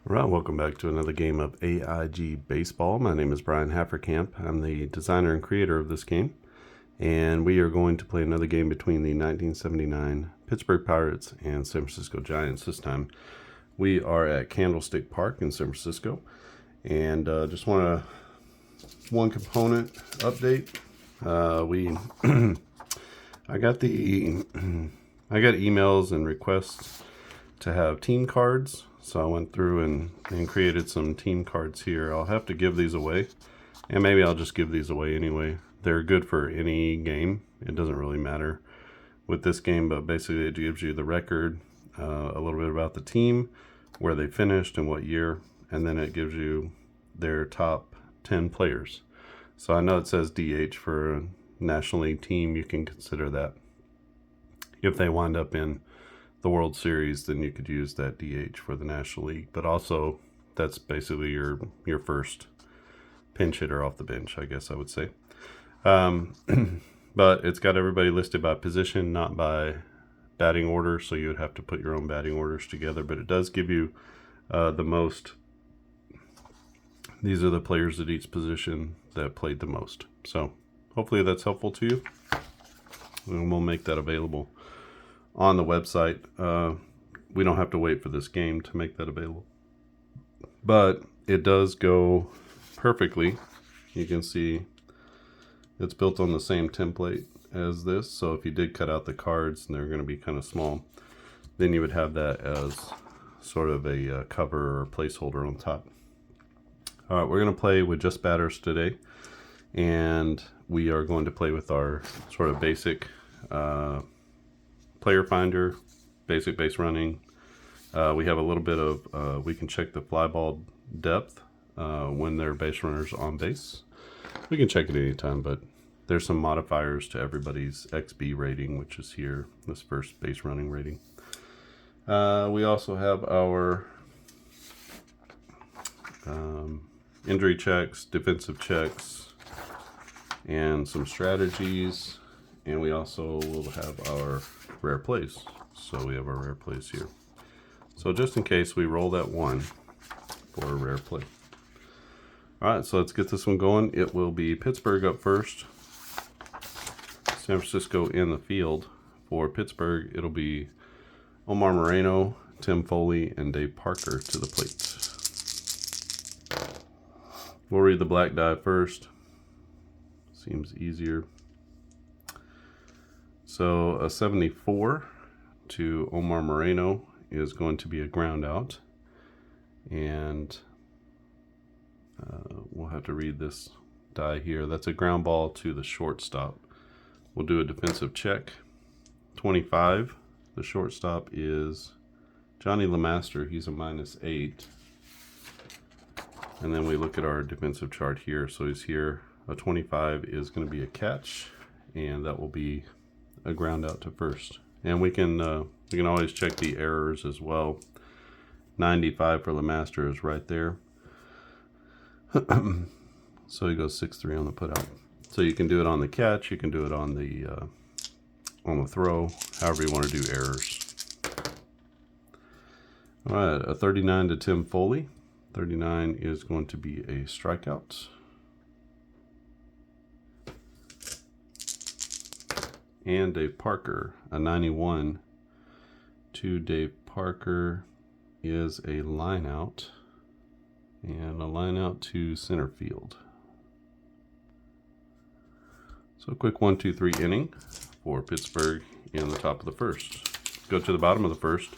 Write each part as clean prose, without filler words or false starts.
All right, welcome back to another game of AIG Baseball. My name is Brian Hafferkamp. I'm the designer and creator of this game, and we are going to play another game between the 1979 Pittsburgh Pirates and San Francisco Giants. This time we are at Candlestick Park in San Francisco, and just want to one component update. I got emails and requests to have team cards. So I went through and created some team cards here. I'll have to give these away, and maybe I'll just give these away anyway. They're good for any game. It doesn't really matter with this game, but basically it gives you the record, a little bit about the team, where they finished and what year, and then it gives you their top 10 players. So I know it says DH for a National League team. You can consider that. If they wind up in the World Series, then you could use that DH for the National League. But also, that's basically your first pinch hitter off the bench, I guess I would say. But it's got everybody listed by position, not by batting order, so you would have to put your own batting orders together. But it does give you the most. These are the players at each position that played the most. So hopefully that's helpful to you. And we'll make that available on the website. We don't have to wait for this game to make that available, but it does go perfectly. You can see it's built on the same template as this, so if you did cut out the cards and they're going to be kind of small, then you would have that as sort of a cover or placeholder on top. All right, we're going to play with just batters today, and we are going to play with our sort of basic player finder, basic base running. We have a little bit of, we can check the fly ball depth when there are base runners on base. We can check it anytime, but there's some modifiers to everybody's XB rating, which is here, this first base running rating. We also have our injury checks, defensive checks, and some strategies. And we also will have our rare plays. So we have our rare plays here. So just in case, we roll that one for a rare play. All right, so let's get this one going. It will be Pittsburgh up first, San Francisco in the field. For Pittsburgh, it'll be Omar Moreno, Tim Foley, and Dave Parker to the plate. We'll read the black die first. Seems easier. So a 74 to Omar Moreno is going to be a ground out, and we'll have to read this die here. That's a ground ball to the shortstop. We'll do a defensive check. 25, the shortstop is Johnny LeMaster. He's a -8. And then we look at our defensive chart here. So he's here. A 25 is going to be a catch, and that will be a ground out to first. And we can always check the errors as well. 95 for LeMaster is right there. So he goes 6-3 on the put out. So you can do it on the catch, you can do it on the throw, however you want to do errors. All right, a 39 to Tim Foley. 39 is going to be a strikeout. And Dave Parker, a 91 to Dave Parker is a line out, and a line out to center field. So a quick 1, 2, 3 inning for Pittsburgh in the top of the first. Go to the bottom of the first,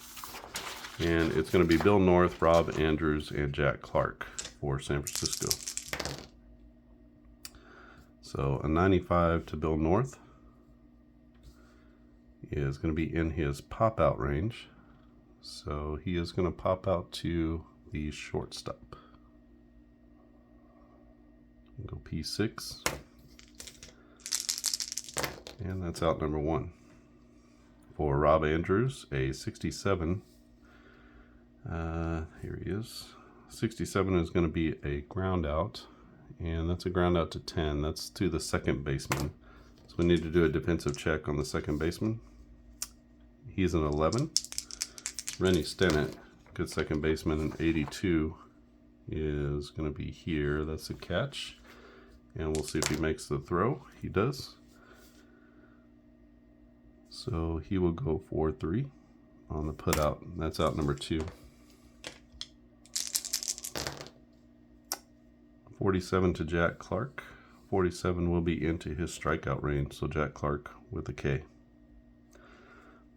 and it's going to be Bill North, Rob Andrews, and Jack Clark for San Francisco. So a 95 to Bill North is going to be in his pop-out range. So he is going to pop out to the shortstop. Go P6. And that's out number 1. For Rob Andrews, a 67. Here he is. 67 is going to be a ground out. And that's a ground out to 10. That's to the second baseman. So we need to do a defensive check on the second baseman. He's an 11. Rennie Stennett Good second baseman. And 82 is going to be here. That's a catch. And we'll see if he makes the throw. He does. So he will go 4-3 on the put out. That's out number 2. 47 to Jack Clark. 47 will be into his strikeout range. So Jack Clark with a K.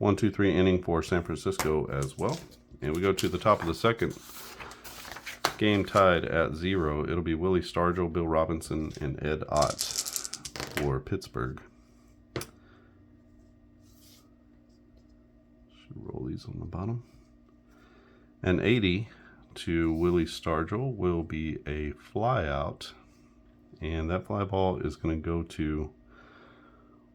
1-2-3 inning for San Francisco as well. And we go to the top of the second. Game tied at 0. It'll be Willie Stargell, Bill Robinson, and Ed Ott for Pittsburgh. Should roll these on the bottom. And 80 to Willie Stargell will be a fly out. And that fly ball is going to go to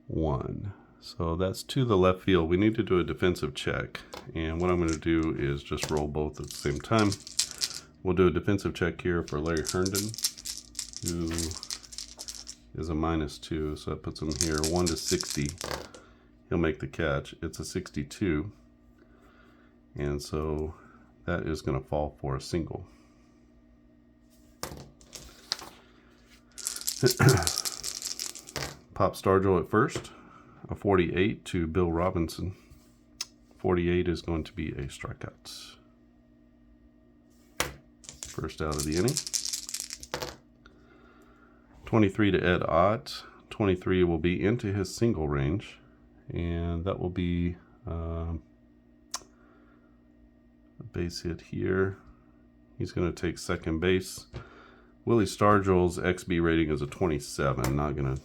1. So that's to the left field. We need to do a defensive check. And what I'm going to do is just roll both at the same time. We'll do a defensive check here for Larry Herndon, who is a -2. So that puts him here 1 to 60. He'll make the catch. It's a 62. And so that is going to fall for a single. Pop Stargell at first. A 48 to Bill Robinson. 48 is going to be a strikeout. First out of the inning. 23 to Ed Ott. 23 will be into his single range. And that will be a base hit here. He's going to take second base. Willie Stargell's XB rating is a 27. Not going to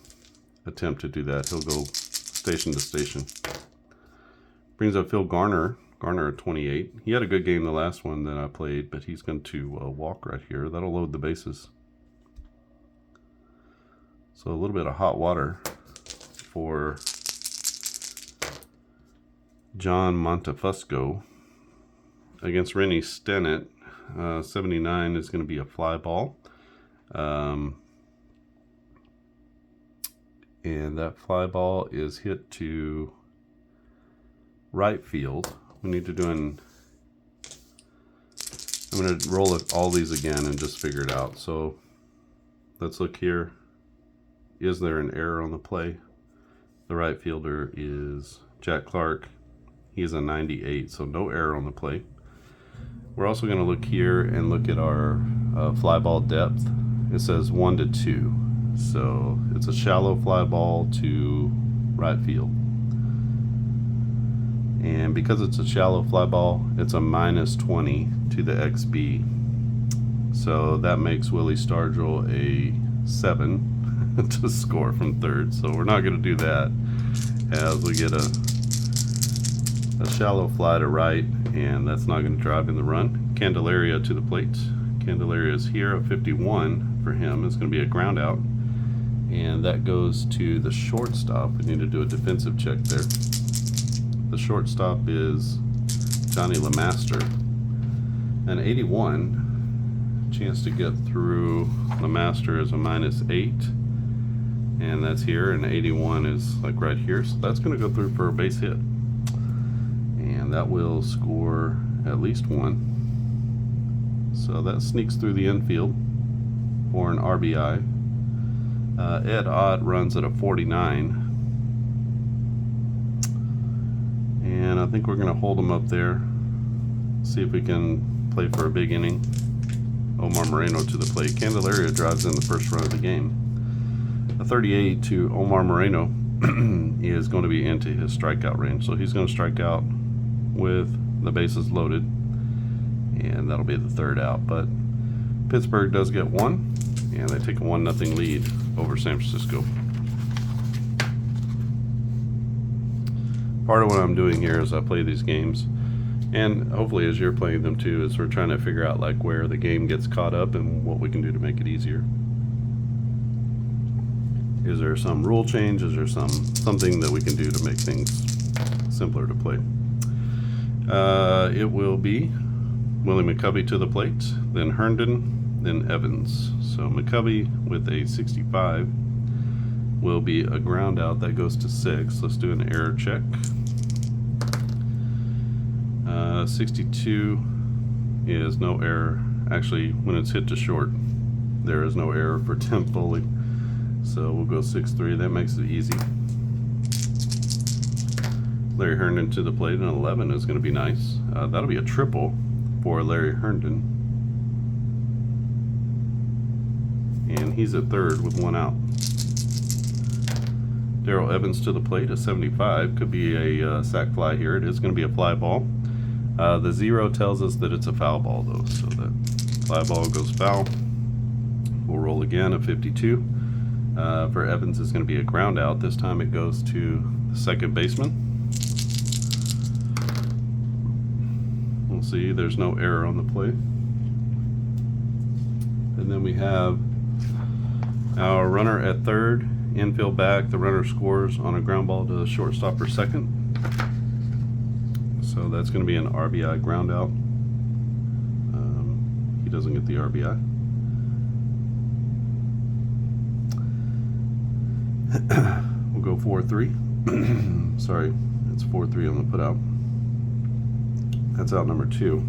attempt to do that. He'll go station to station. Brings up Phil Garner. Garner at 28. He had a good game the last one that I played, but he's going to walk right here. That'll load the bases. So a little bit of hot water for John Montefusco against Rennie Stennett. 79 is going to be a fly ball. And that fly ball is hit to right field. We need to do I'm going to roll all these again and just figure it out. So let's look here. Is there an error on the play? The right fielder is Jack Clark. He's a 98, so no error on the play. We're also going to look here and look at our fly ball depth. It says 1 to 2. So it's a shallow fly ball to right field. And because it's a shallow fly ball, it's a -20 to the XB. So that makes Willie Stargell a 7 to score from third. So we're not going to do that, as we get a shallow fly to right, and that's not going to drive in the run. Candelaria to the plate. Candelaria is here at 51 for him. It's going to be a ground out. And that goes to the shortstop. We need to do a defensive check there. The shortstop is Johnny LeMaster. An 81. Chance to get through LeMaster is a -8. And that's here. And 81 is like right here. So that's going to go through for a base hit. And that will score at least 1. So that sneaks through the infield for an RBI. Ed Ott runs at a 49. And I think we're going to hold him up there. See if we can play for a big inning. Omar Moreno to the plate. Candelaria drives in the first run of the game. A 38 to Omar Moreno is going to be into his strikeout range. So he's going to strike out with the bases loaded. And that'll be the third out. But Pittsburgh does get 1. And they take a 1-0 lead over San Francisco. Part of what I'm doing here as I play these games, and hopefully as you're playing them too, is we're trying to figure out like where the game gets caught up and what we can do to make it easier. Is there some rule change? Is there something that we can do to make things simpler to play? It will be Willie McCovey to the plate, then Herndon, then Evans. So McCovey with a 65 will be a ground out. That goes to 6. Let's do an error check. 62 is no error. Actually, when it's hit to short, there is no error for Tim Foley. So we'll go 6-3. That makes it easy. Larry Herndon to the plate, and 11 is going to be nice. That'll be a triple for Larry Herndon. And he's at third with 1 out. Darrell Evans to the plate, a 75. Could be a sac fly here. It is going to be a fly ball. The 0 tells us that it's a foul ball, though, so that fly ball goes foul. We'll roll again, a 52. For Evans is going to be a ground out. This time it goes to the second baseman. We'll see, there's no error on the play. And then we have our runner at third, infield back. The runner scores on a ground ball to the shortstop for second. So that's going to be an RBI ground out. He doesn't get the RBI. We'll go 4-3. Sorry, it's 4-3 on the put out. That's out number 2.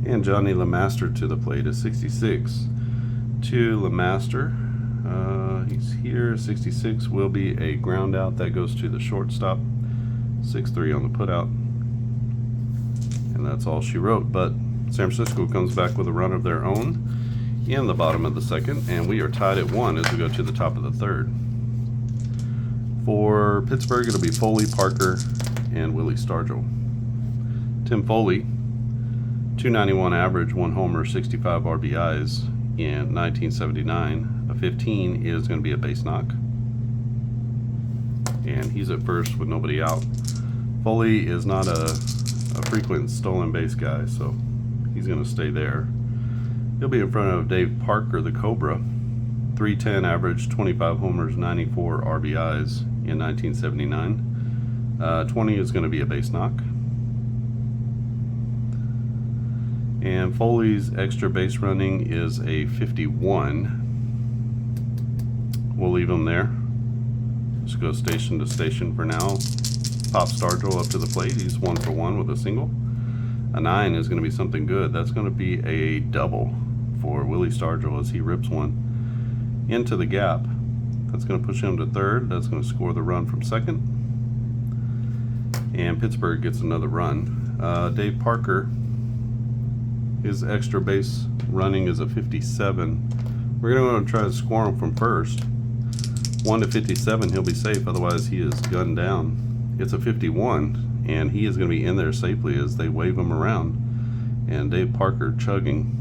And Johnny LeMaster to the plate is 66. To LeMaster, he's here. 66 will be a ground out. That goes to the shortstop. 6-3 on the put out. And that's all she wrote. But San Francisco comes back with a run of their own in the bottom of the second, and we are tied at 1 as we go to the top of the third. For Pittsburgh, it'll be Foley, Parker, and Willie Stargell. Tim Foley, 291 average, 1 homer, 65 RBIs in 1979. A 15 is going to be a base knock. And he's at first with nobody out. Foley is not a frequent stolen base guy, so he's going to stay there. He'll be in front of Dave Parker, the Cobra. 310 average, 25 homers, 94 RBIs in 1979. 20 is going to be a base knock. And Foley's extra base running is a 51. We'll leave him there. Just go station to station for now. Pop Stargell up to the plate. He's 1 for 1 with a single. A 9 is going to be something good. That's going to be a double for Willie Stargell as he rips one into the gap. That's going to push him to third. That's going to score the run from second. And Pittsburgh gets another run. Dave Parker, his extra base running is a 57. We're going to try to score him from first. 1 to 57, he'll be safe. Otherwise, he is gunned down. It's a 51, and he is going to be in there safely as they wave him around. And Dave Parker chugging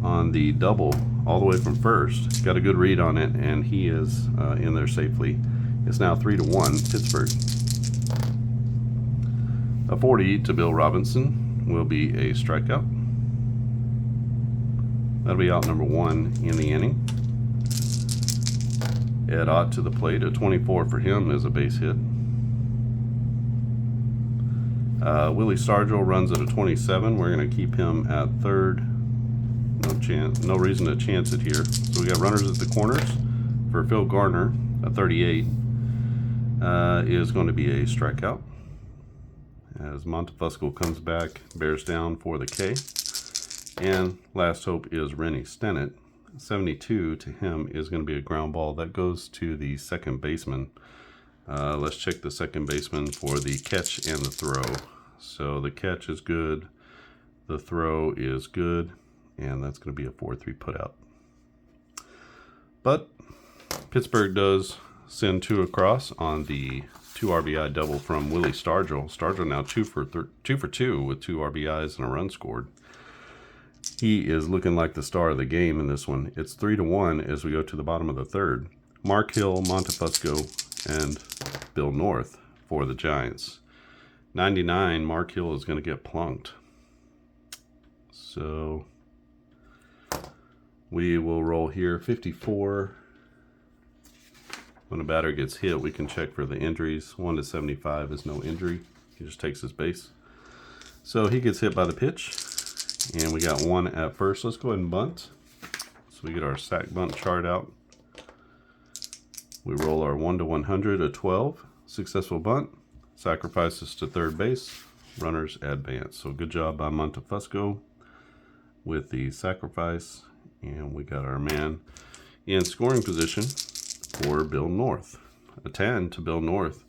on the double all the way from first. Got a good read on it, and he is in there safely. It's now 3-1 Pittsburgh. A 40 to Bill Robinson will be a strikeout. That'll be out number 1 in the inning. Ed Ott to the plate. A 24 for him is a base hit. Willie Stargell runs at a 27. We're going to keep him at third. No reason to chance it here. So we got runners at the corners. For Phil Garner, a 38 is going to be a strikeout. As Montefusco comes back, bears down for the K. And last hope is Rennie Stennett. 72 to him is going to be a ground ball. That goes to the second baseman. Let's check the second baseman for the catch and the throw. So the catch is good. The throw is good. And that's going to be a 4-3 putout. But Pittsburgh does send 2 across on the 2 RBI double from Willie Stargell. Stargell now 2 for 2 with 2 RBIs and a run scored. He is looking like the star of the game in this one. It's 3-1 as we go to the bottom of the third. Mark Hill, Montefusco, and Bill North for the Giants. 99, Mark Hill is going to get plunked. So we will roll here. 54. When a batter gets hit, we can check for the injuries. 1 to 75 is no injury. He just takes his base. So he gets hit by the pitch. And we got 1 at first. Let's go ahead and bunt. So we get our sack bunt chart out. We roll our 1 to 100, a 12. Successful bunt. Sacrifices to third base. runners advance. So good job by Montefusco with the sacrifice. And we got our man in scoring position for Bill North. A 10 to Bill North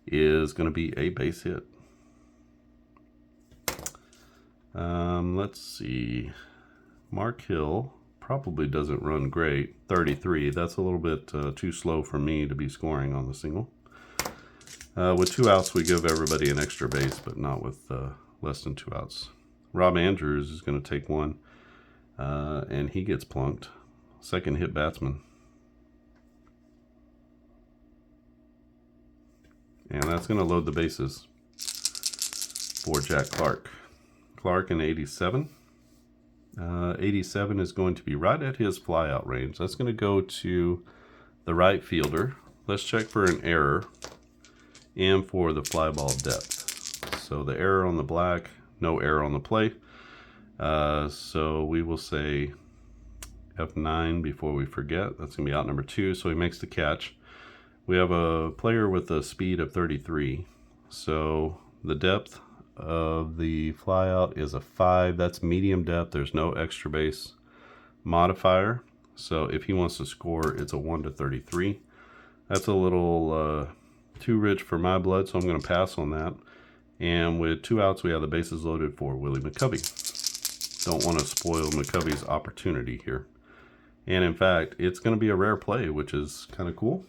is going to be a base hit. Let's see. Mark Hill probably doesn't run great. 33. That's a little bit too slow for me to be scoring on the single. With 2 outs, we give everybody an extra base, but not with less than 2 outs. Rob Andrews is going to take one, and he gets plunked. Second hit batsman. And that's going to load the bases for Jack Clark. Clark in 87. 87 is going to be right at his flyout range. That's going to go to the right fielder. Let's check for an error and for the fly ball depth. So the error on the black, no error on the play. So we will say F9 before we forget. That's going to be out number 2. So he makes the catch. We have a player with a speed of 33. So the depth of the fly out is a 5. That's medium depth. There's no extra base modifier. So if he wants to score, it's a 1 to 33. That's a little too rich for my blood, so I'm going to pass on that. And with 2 outs, we have the bases loaded for Willie McCovey. Don't want to spoil McCovey's opportunity here. And in fact, it's going to be a rare play, which is kind of cool.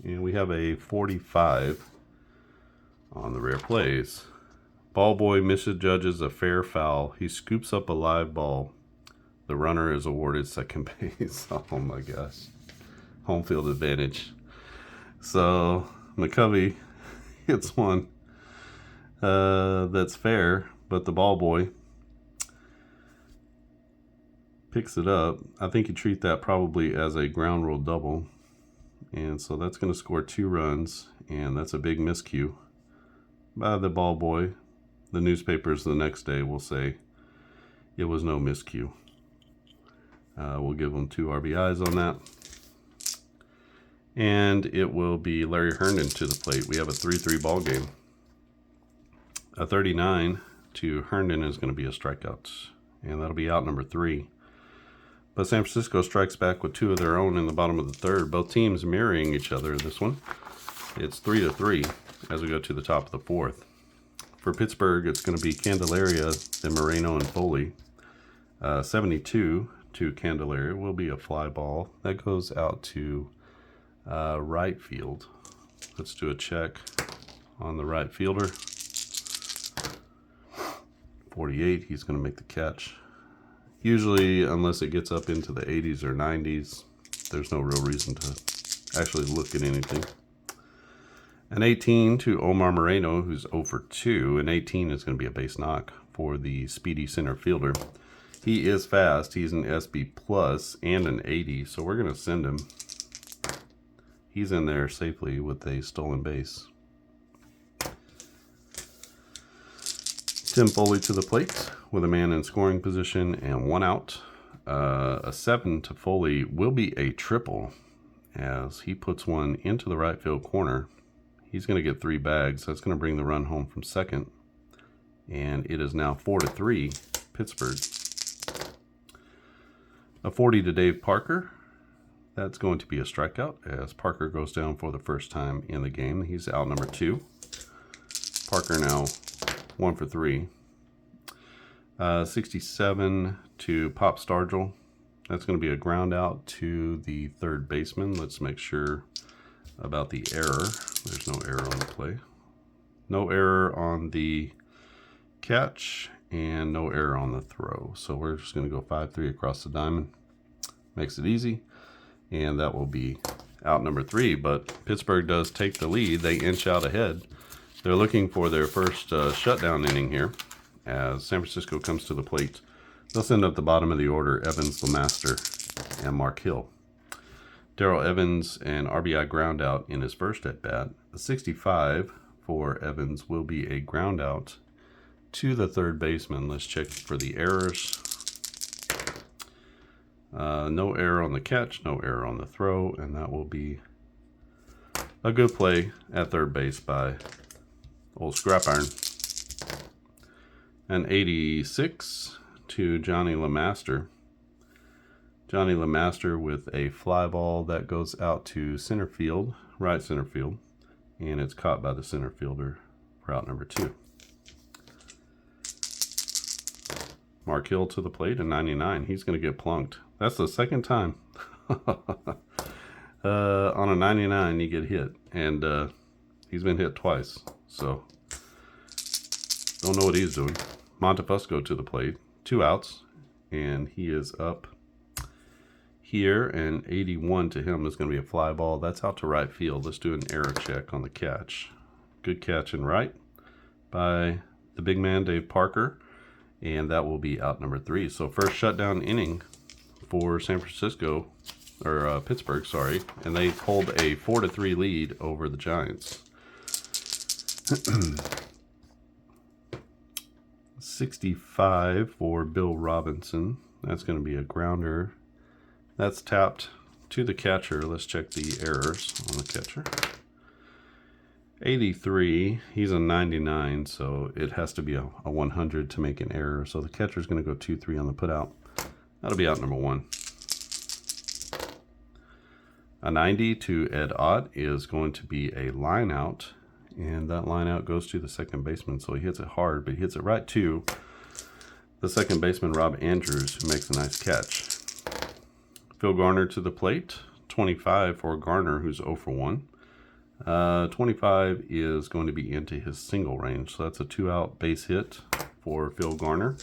And we have a 45 on the rare plays. Ball boy misjudges a fair foul. He scoops up a live ball. The runner is awarded second base. Oh my gosh. Home field advantage. So McCovey hits one that's fair, but the ball boy picks it up. I think you treat that probably as a ground rule double. And so that's going to score 2 runs, and that's a big miscue by the ball boy. The newspapers the next day will say it was no miscue. We'll give them 2 RBIs on that. And it will be Larry Herndon to the plate. We have a 3-3 ball game. A 39 to Herndon is going to be a strikeout, and that'll be out number 3. But San Francisco strikes back with 2 of their own in the bottom of the 3rd. Both teams mirroring each other this one. It's 3-3 as we go to the top of the 4th. For Pittsburgh, it's going to be Candelaria, then Moreno and Foley. 72 to Candelaria will be a fly ball. That goes out to right field. Let's do a check on the right fielder. 48, he's going to make the catch. Usually, unless it gets up into the 80s or 90s, there's no real reason to actually look at anything. An 18 to Omar Moreno, who's 0 for 2. An 18 is going to be a base knock for the speedy center fielder. He is fast. He's an SB plus and an 80, so we're going to send him. He's in there safely with a stolen base. Tim Foley to the plate with a man in scoring position and 1 out. A 7 to Foley will be a triple as he puts one into the right field corner. He's going to get 3 bags. That's going to bring the run home from second. And it is now 4-3 Pittsburgh. A 40 to Dave Parker. That's going to be a strikeout as Parker goes down for the first time in the game. He's out number 2. Parker now 1 for 3. 67 to Pop Stargell. That's going to be a ground out to the 3rd baseman. Let's make sure about the error. There's no error on the play. No error on the catch and no error on the throw. So we're just going to go 5-3 across the diamond. Makes it easy. And that will be out number 3. But Pittsburgh does take the lead. They inch out ahead. They're looking for their first shutdown inning here as San Francisco comes to the plate. They'll send up the bottom of the order Evans, LeMaster, and Mark Hill. Darrell Evans, an RBI ground out in his first at bat. A 65 for Evans will be a ground out to the 3rd baseman. Let's check for the errors. No error on the catch, no error on the throw, and that will be a good play at 3rd base by old Scrap Iron. An 86 to Johnny LeMaster. Johnny LeMaster with a fly ball that goes out to center field, right center field, and it's caught by the center fielder for out number 2. Mark Hill to the plate, a 99. He's going to get plunked. That's the second time. On a 99, you get hit, and he's been hit twice, so don't know what he's doing. Montefusco to the plate, 2 outs, and he is up here, and 81 to him is going to be a fly ball. That's out to right field. Let's do an error check on the catch. Good catch in right by the big man, Dave Parker, and that will be out number 3. So first shutdown inning for San Francisco, or Pittsburgh, sorry, and they pulled a 4-3 lead over the Giants. 65 for Bill Robinson. That's going to be a grounder. That's tapped to the catcher. Let's check the errors on the catcher. 83, he's a 99, so it has to be a 100 to make an error. So the catcher's going to go 2-3 on the putout. That'll be out number 1. A 90 to Ed Ott is going to be a line out, and that line out goes to the second baseman, so he hits it hard, but he hits it right to the second baseman, Rob Andrews, who makes a nice catch. Phil Garner to the plate, 25 for Garner, who's 0 for 1. 25 is going to be into his single range, so that's a 2-out base hit for Phil Garner.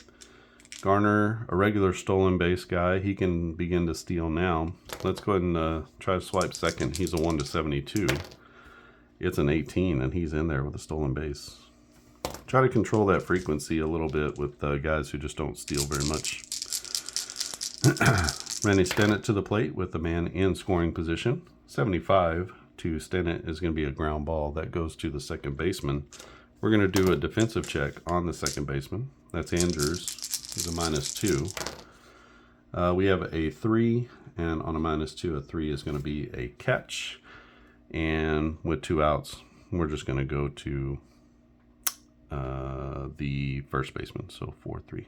Garner, a regular stolen base guy, he can begin to steal now. Let's go ahead and try to swipe second. He's a 1 to 72. It's an 18, and he's in there with a stolen base. Try to control that frequency a little bit with guys who just don't steal very much. Randy Stennett to the plate with the man in scoring position. 75 to Stennett is going to be a ground ball that goes to the second baseman. We're going to do a defensive check on the second baseman. That's Andrews. He's a -2. We have a 3, and on a -2, a 3 is going to be a catch. And with 2 outs, we're just going to go to the first baseman, so 4-3. You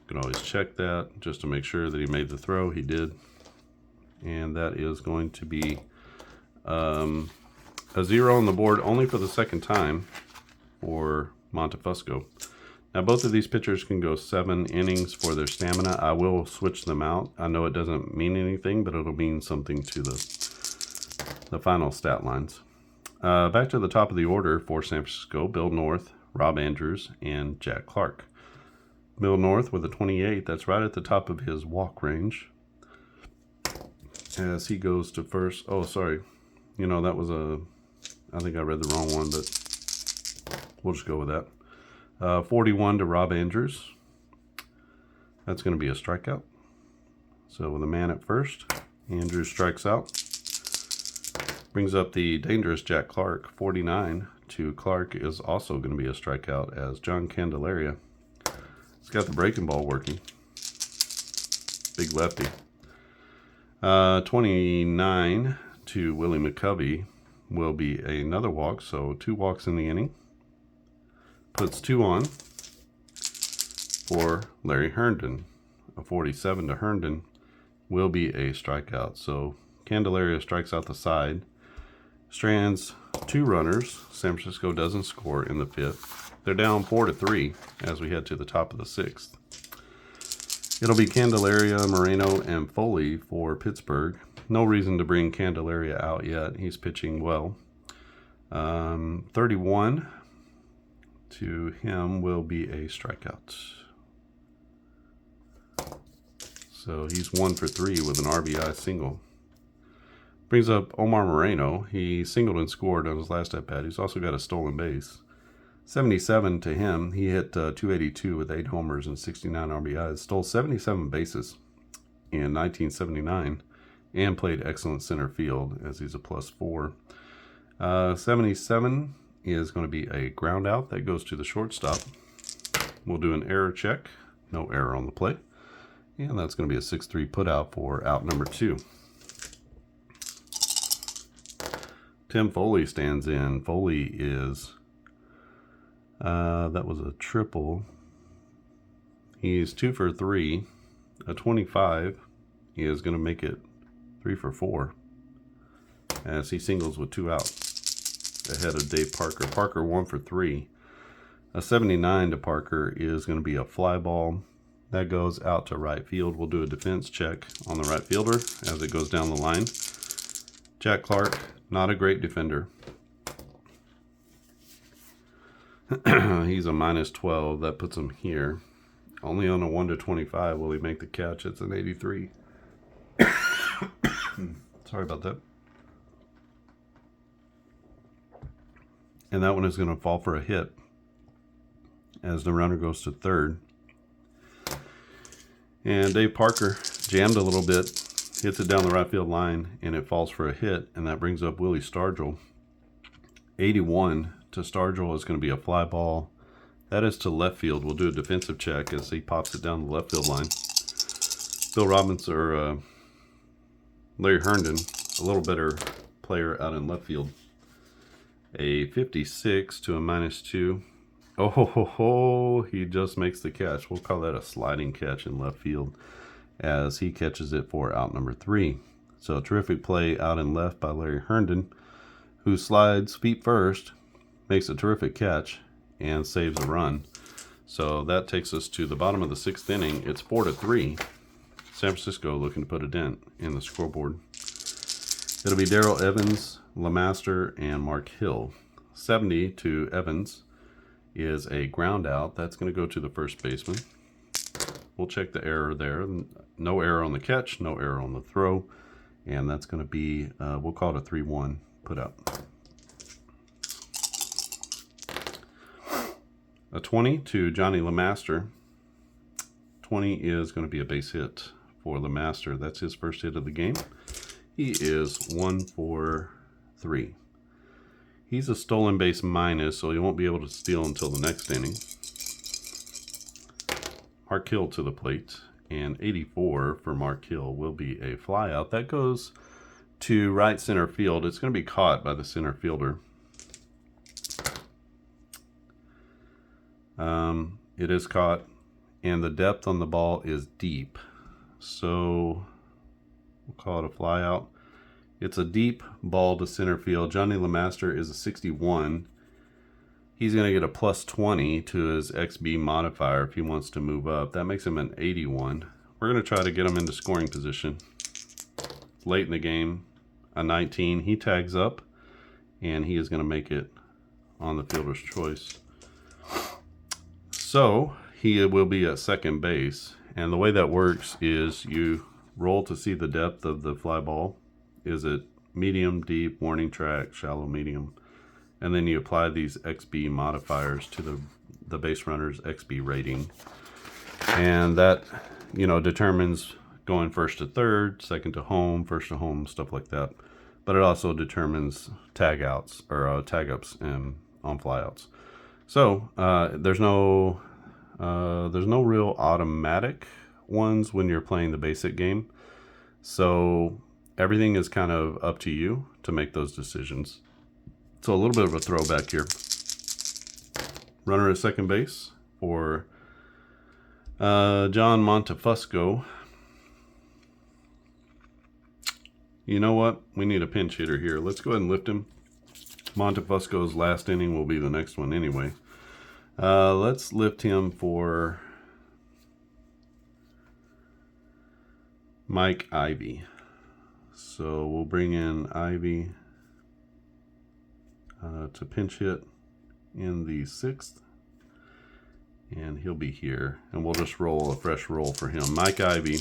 can always check that just to make sure that he made the throw. He did. And that is going to be a 0 on the board only for the second time for Montefusco. Now, both of these pitchers can go 7 innings for their stamina. I will switch them out. I know it doesn't mean anything, but it'll mean something to the final stat lines. Back to the top of the order for San Francisco, Bill North, Rob Andrews, and Jack Clark. Bill North with a 28. That's right at the top of his walk range. As he goes to first. Oh, sorry. You know, that was I think I read the wrong one, but we'll just go with that. 41 to Rob Andrews. That's going to be a strikeout. So with a man at first, Andrews strikes out. Brings up the dangerous Jack Clark. 49 to Clark is also going to be a strikeout, as John Candelaria. He's got the breaking ball working. Big lefty. 29 to Willie McCovey will be another walk, so 2 walks in the inning. Puts 2 on for Larry Herndon. A 47 to Herndon will be a strikeout. So Candelaria strikes out the side. Strands 2 runners. San Francisco doesn't score in the 5th. They're down 4-3 as we head to the top of the 6th. It'll be Candelaria, Moreno, and Foley for Pittsburgh. No reason to bring Candelaria out yet. He's pitching well. 31 to him will be a strikeout. So he's 1 for 3 with an RBI single. Brings up Omar Moreno. He singled and scored on his last at bat. He's also got a stolen base. 77 to him. He hit 282 with 8 homers and 69 RBIs. Stole 77 bases in 1979 and played excellent center field, as he's a +4. 77 is going to be a ground out that goes to the shortstop. We'll do an error check. No error on the play. And that's going to be a 6-3 put out for out number 2. Tim Foley stands in. Foley is That was a triple. He's 2 for 3. A 25. He is going to make it 3 for 4. As he singles with 2 out. Ahead of Dave Parker. Parker 1 for 3. A 79 to Parker is going to be a fly ball. That goes out to right field. We'll do a defense check on the right fielder as it goes down the line. Jack Clark, not a great defender. He's a -12. That puts him here. Only on a 1 to 25 will he make the catch. It's an 83. Sorry about that. And that one is going to fall for a hit as the runner goes to third. And Dave Parker jammed a little bit, hits it down the right field line, and it falls for a hit, and that brings up Willie Stargell. 81 to Stargell is going to be a fly ball. That is to left field. We'll do a defensive check as he pops it down the left field line. Bill Robbins or Larry Herndon, a little better player out in left field. A 56 to a -2. Oh, ho, ho, ho, he just makes the catch. We'll call that a sliding catch in left field as he catches it for out number 3. So a terrific play out in left by Larry Herndon, who slides feet first, makes a terrific catch, and saves a run. So that takes us to the bottom of the 6th inning. It's 4 to 3. San Francisco looking to put a dent in the scoreboard. It'll be Darrell Evans, LeMaster, and Mark Hill. 70 to Evans is a ground out. That's going to go to the first baseman. We'll check the error there. No error on the catch, no error on the throw. And that's going to be, we'll call it a 3-1 put up. A 20 to Johnny LeMaster. 20 is going to be a base hit for LeMaster. That's his first hit of the game. He is 1 for 3. He's a stolen base minus, so he won't be able to steal until the next inning. Mark Hill to the plate, and 84 for Mark Hill will be a flyout. That goes to right center field. It's going to be caught by the center fielder. It is caught, and the depth on the ball is deep. So we'll call it a flyout. It's a deep ball to center field. Johnny LeMaster is a 61. He's going to get a +20 to his XB modifier if he wants to move up. That makes him an 81. We're going to try to get him into scoring position. Late in the game, a 19. He tags up, and he is going to make it on the fielder's choice. So he will be at second base. And the way that works is you roll to see the depth of the fly ball. Is it medium, deep, warning track, shallow, medium? And then you apply these XB modifiers to the base runner's XB rating. And that, determines going first to third, second to home, first to home, stuff like that. But it also determines tag outs or tag ups and on flyouts. So there's no real automatic ones when you're playing the basic game. So everything is kind of up to you to make those decisions. So a little bit of a throwback here. Runner at second base for John Montefusco. You know what? We need a pinch hitter here. Let's go ahead and lift him. Montefusco's last inning will be the next one anyway. Let's lift him for Mike Ivy. So we'll bring in Ivy to pinch hit in the 6th. And he'll be here. And we'll just roll a fresh roll for him. Mike Ivy,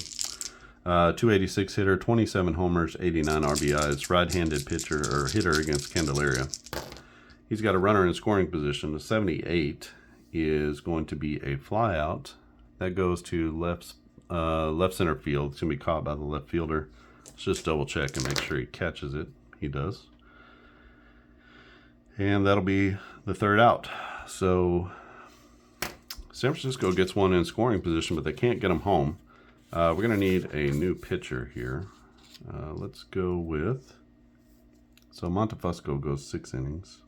286 hitter, 27 homers, 89 RBIs, right-handed pitcher or hitter against Candelaria. He's got a runner in scoring position. The 78 is going to be a flyout. That goes to left center field. It's going to be caught by the left fielder. Let's just double check and make sure he catches it. He does. And that'll be the third out. So San Francisco gets one in scoring position, but they can't get him home. We're going to need a new pitcher here. Let's go with... So Montefusco goes 6 innings.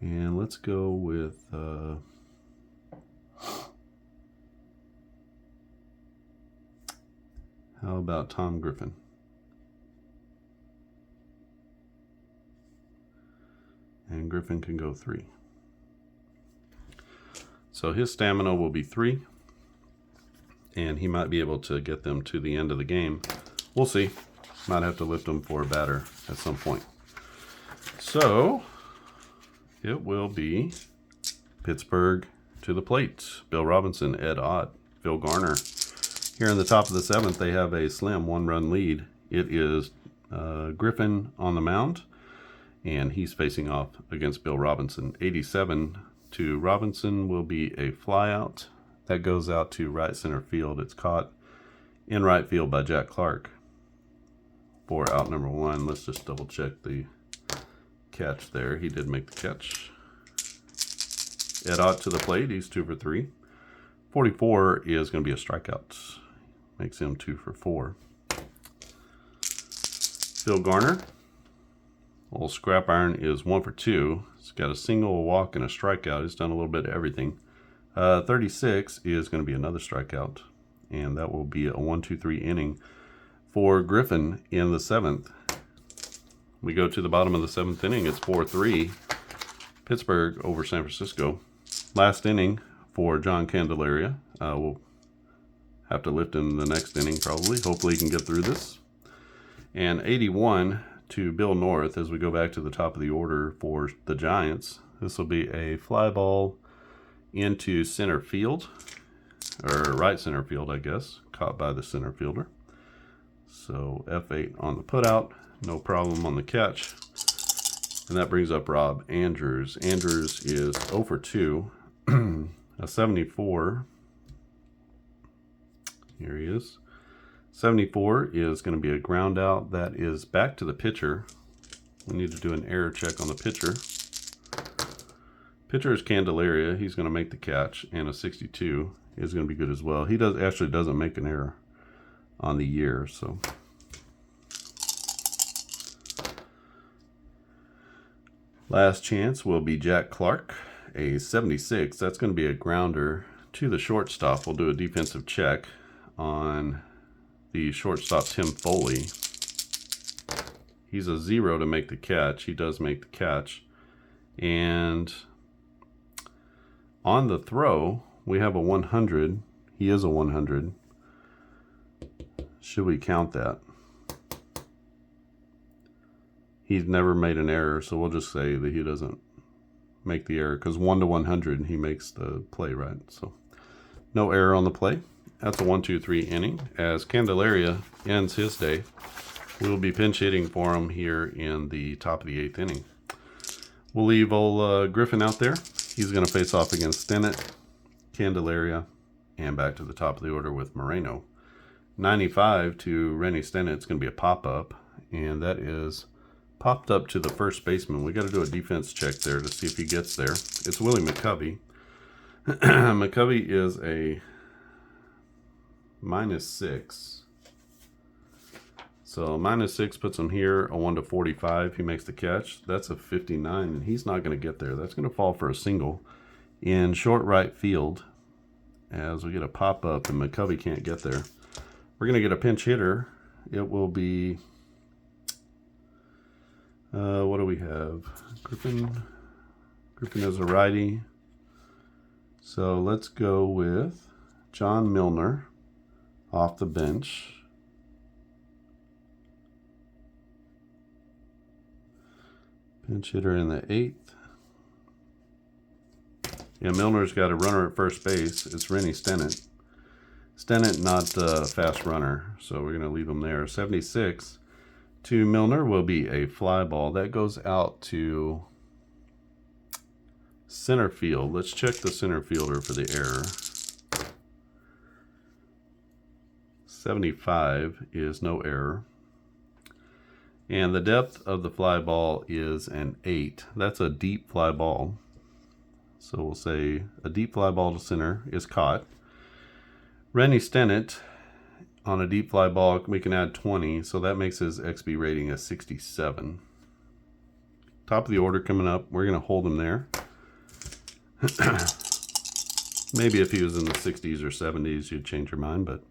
And let's go with how about Tom Griffin? And Griffin can go 3. So his stamina will be 3. And he might be able to get them to the end of the game. We'll see. Might have to lift them for a batter at some point. So it will be Pittsburgh to the plate. Bill Robinson, Ed Ott, Phil Garner. Here in the top of the 7th, they have a slim 1-run lead. It is Griffin on the mound, and he's facing off against Bill Robinson. 87 to Robinson will be a flyout. That goes out to right center field. It's caught in right field by Jack Clark for out number 1. Let's just double check the catch there. He did make the catch. Ed Ott to the plate. He's 2 for 3. 44 is going to be a strikeout. Makes him 2 for 4. Phil Garner, old scrap iron, is 1 for 2. He's got a single, a walk, and a strikeout. He's done a little bit of everything. 36 is going to be another strikeout, and that will be a 1-2-3 inning for Griffin in the 7th. We go to the bottom of the 7th inning. It's 4-3 Pittsburgh over San Francisco. Last inning for John Candelaria. We'll have to lift him the next inning probably. Hopefully he can get through this. And 81 to Bill North as we go back to the top of the order for the Giants. This will be a fly ball into center field, or right center field, I guess, caught by the center fielder. So F8 on the putout, no problem on the catch. And that brings up Rob Andrews. Andrews is 0 for 2, a 74. Here he is. 74 is going to be a ground out. That is back to the pitcher. We need to do an error check on the pitcher. Pitcher is Candelaria. He's going to make the catch, and a 62 is going to be good as well. He doesn't make an error on the year, so. Last chance will be Jack Clark, a 76. That's going to be a grounder to the shortstop. We'll do a defensive check on the shortstop, Tim Foley. He's a 0 to make the catch. He does make the catch. And on the throw, we have a 100. He is a 100. Should we count that? He's never made an error, so we'll just say that he doesn't make the error, because 1 to 100, he makes the play, right? So no error on the play. That's a 1-2-3 inning. As Candelaria ends his day, we'll be pinch hitting for him here in the top of the 8th inning. We'll leave old Griffin out there. He's going to face off against Stennett, Candelaria, and back to the top of the order with Moreno. 95 to Rennie Stennett. It's going to be a pop-up, and that is popped up to the first baseman. We got to do a defense check there to see if he gets there. It's Willie McCovey. McCovey is a -6. So -6 puts him here, a 1 to 45. He makes the catch. That's a 59, and he's not going to get there. That's going to fall for a single in short right field as we get a pop-up, and McCovey can't get there. We're going to get a pinch hitter. It will be, what do we have? Griffin is a righty. So let's go with John Milner off the bench. Pinch hitter in the 8th. Yeah, Milner's got a runner at first base. It's Rennie Stennett. Stennett, not a fast runner, so we're going to leave him there. 76 to Milner will be a fly ball. That goes out to center field. Let's check the center fielder for the error. 75 is no error. And the depth of the fly ball is an 8. That's a deep fly ball. So we'll say a deep fly ball to center is caught. Rennie Stennett, on a deep fly ball, we can add 20. So that makes his XB rating a 67. Top of the order coming up. We're going to hold him there. Maybe if he was in the 60s or 70s, you'd change your mind. But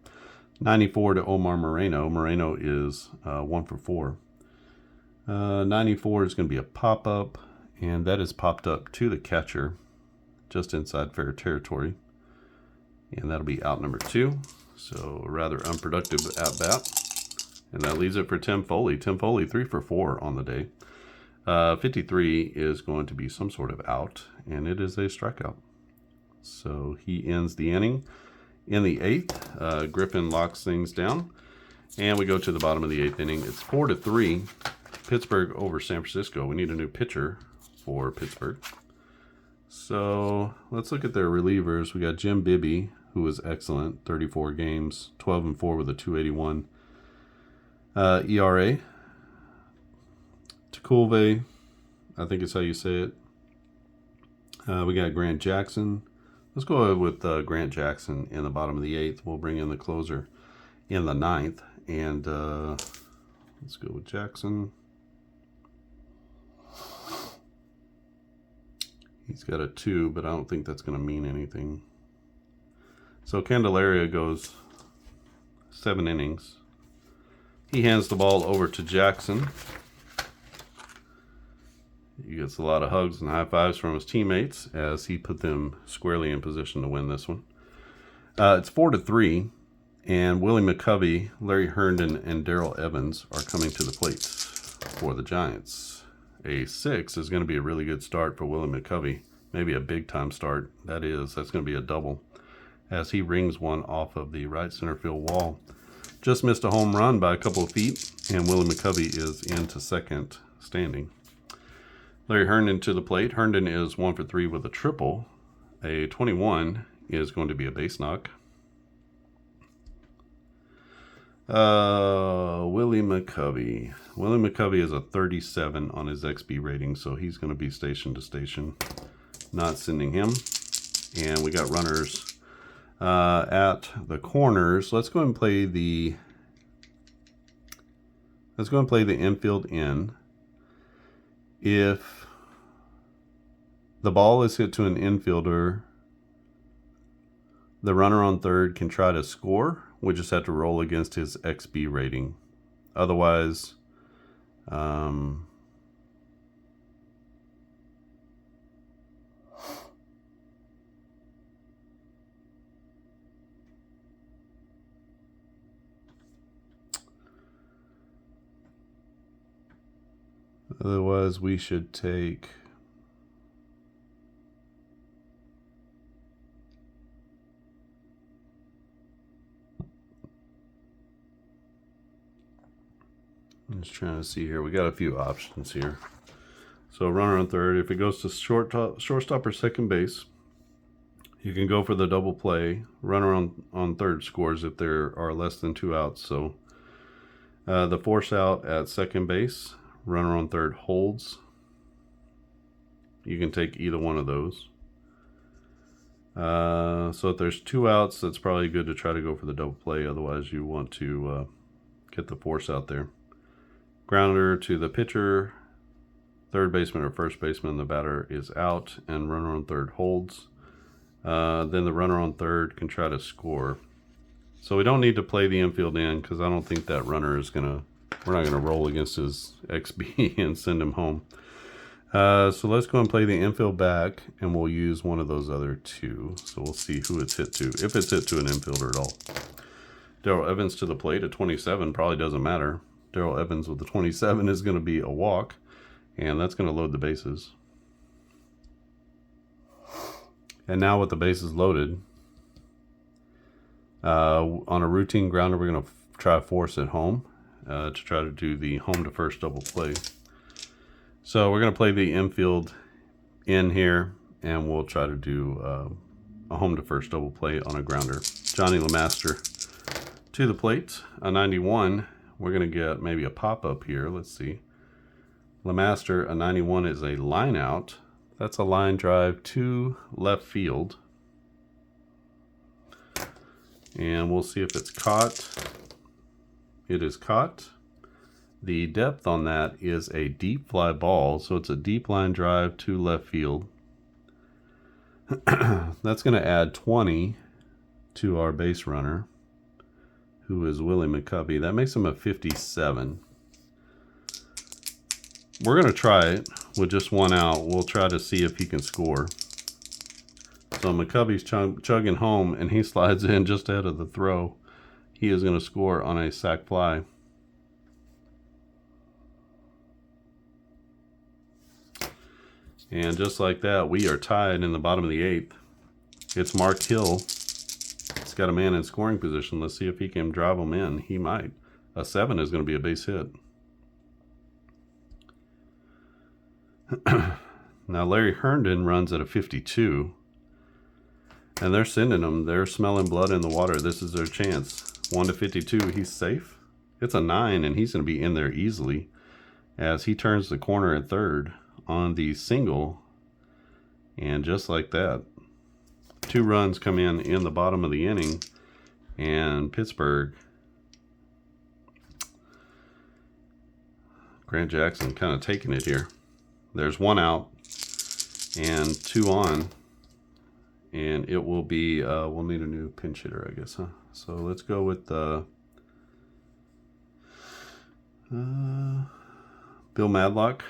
94 to Omar Moreno. Moreno is 1 for 4. 94 is going to be a pop-up, and that is popped up to the catcher, just inside fair territory. And that'll be out number 2. So a rather unproductive at-bat. And that leaves it for Tim Foley. Tim Foley, 3 for 4 on the day. 53 is going to be some sort of out, and it is a strikeout. So he ends the inning. In the 8th, Griffin locks things down, and we go to the bottom of the 8th inning. It's 4-3, Pittsburgh over San Francisco. We need a new pitcher for Pittsburgh. So let's look at their relievers. We got Jim Bibby, who was excellent, 34 games, 12-4 with a 281 ERA. Tukulve, I think is how you say it. We got Grant Jackson. Let's go with Grant Jackson in the bottom of the 8th. We'll bring in the closer in the 9th. And let's go with Jackson. He's got a 2, but I don't think that's going to mean anything. So Candelaria goes 7 innings. He hands the ball over to Jackson. He gets a lot of hugs and high fives from his teammates as he put them squarely in position to win this one. It's 4-3, and Willie McCovey, Larry Herndon, and Darrell Evans are coming to the plate for the Giants. A 6 is going to be a really good start for Willie McCovey. Maybe a big-time start. That's going to be a double as he rings one off of the right center field wall. Just missed a home run by a couple of feet, and Willie McCovey is into second standing. Larry Herndon to the plate. Herndon is 1 for 3 with a triple. A 21 is going to be a base knock. Willie McCovey. Willie McCovey is a 37 on his XP rating, so he's going to be station to station. Not sending him. And we got runners at the corners. Let's go and play the infield in. If the ball is hit to an infielder, the runner on third can try to score. We just have to roll against his XB rating. Otherwise, we should take I'm just trying to see here. We got a few options here. So runner on third. If it goes to shortstop or second base, you can go for the double play. Runner on third scores if there are less than 2 outs. So the force out at second base, runner on third holds. You can take either one of those. So if there's 2 outs, that's probably good to try to go for the double play. Otherwise, you want to get the force out there. Grounder to the pitcher, third baseman or first baseman, the batter is out, and runner on third holds. Then the runner on third can try to score. So we don't need to play the infield in because I don't think that runner is we're not gonna roll against his XB and send him home. So let's go and play the infield back, and we'll use one of those other 2. So we'll see who it's hit to, if it's hit to an infielder at all. Darrell Evans to the plate at 27, probably doesn't matter. Darrell Evans with the 27 is going to be a walk, and that's going to load the bases. And now with the bases loaded, on a routine grounder, we're going to try to force it home to try to do the home to first double play. So we're going to play the infield in here, and we'll try to do a home to first double play on a grounder. Johnny LeMaster to the plate, a 91. We're going to get maybe a pop-up here. Let's see. LeMaster, a 91 is a line out. That's a line drive to left field. And we'll see if it's caught. It is caught. The depth on that is a deep fly ball, so it's a deep line drive to left field. That's going to add 20 to our base runner, who is Willie McCovey. That makes him a 57. We're going to try it with just one out. We'll try to see if he can score. So McCovey's chugging home, and he slides in just ahead of the throw. He is going to score on a sac fly. And just like that, we are tied in the bottom of the 8th. It's Mark Hill. He's got a man in scoring position. Let's see if he can drive him in. He might. A 7 is going to be a base hit. Now Larry Herndon runs at a 52. And they're sending him. They're smelling blood in the water. This is their chance. 1 to 52. He's safe. It's a 9, and he's going to be in there easily as he turns the corner at third on the single. And just like that, 2 runs come in the bottom of the inning, and Pittsburgh, Grant Jackson kind of taking it here. There's 1 out and 2 on, and it will be we'll need a new pinch hitter, I guess, huh? So let's go with Bill Madlock.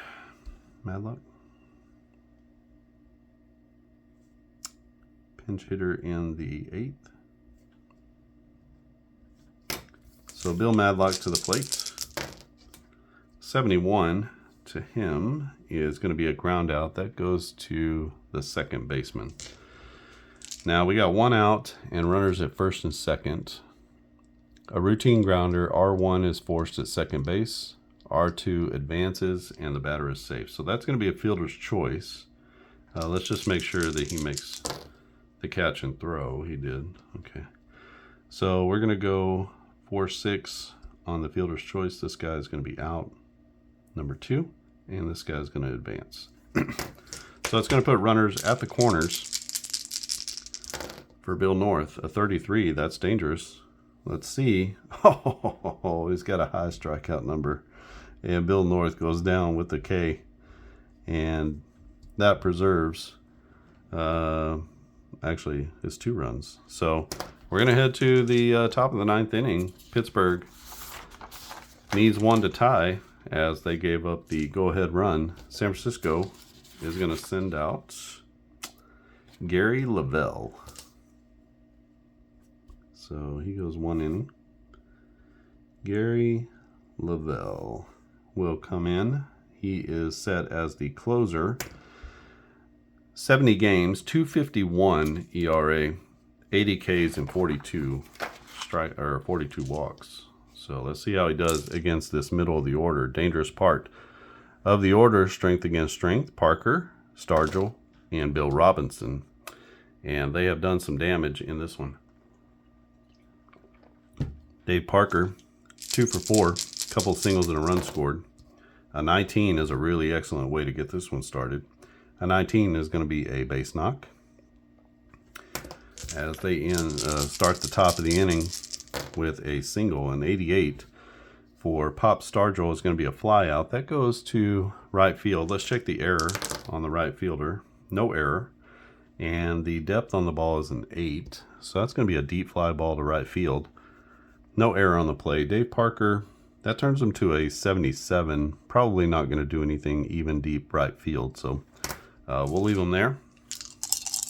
Pinch hitter in the 8th. So Bill Madlock to the plate. 71 to him is going to be a ground out. That goes to the second baseman. Now we got 1 out and runners at first and second. A routine grounder, R1 is forced at second base. R2 advances, and the batter is safe. So that's going to be a fielder's choice. Let's just make sure that he makes the catch and throw. He did. Okay. So we're going to go 4-6 on the fielder's choice. This guy is going to be out, number 2, and this guy is going to advance. So it's going to put runners at the corners for Bill North. A 33, that's dangerous. Let's see. Oh, he's got a high strikeout number. And Bill North goes down with the K. And that preserves, actually, it's 2 runs. So we're going to head to the top of the 9th inning. Pittsburgh needs 1 to tie as they gave up the go-ahead run. San Francisco is going to send out Gary Lavelle. So he goes 1 inning. Gary Lavelle will come in. He is set as the closer. 70 games, 2.51 ERA, 80 Ks and 42 walks. So let's see how he does against this middle of the order. Dangerous part of the order, strength against strength. Parker, Stargell, and Bill Robinson. And they have done some damage in this one. Dave Parker, 2 for 4, couple singles and a run scored. A 19 is a really excellent way to get this one started. A 19 is going to be a base knock. As they start the top of the inning with a single. An 88 for Pop Stargell is going to be a fly out. That goes to right field. Let's check the error on the right fielder. No error. And the depth on the ball is an 8. So that's going to be a deep fly ball to right field. No error on the play. Dave Parker, that turns him to a 77. Probably not going to do anything even deep right field. So we'll leave him there.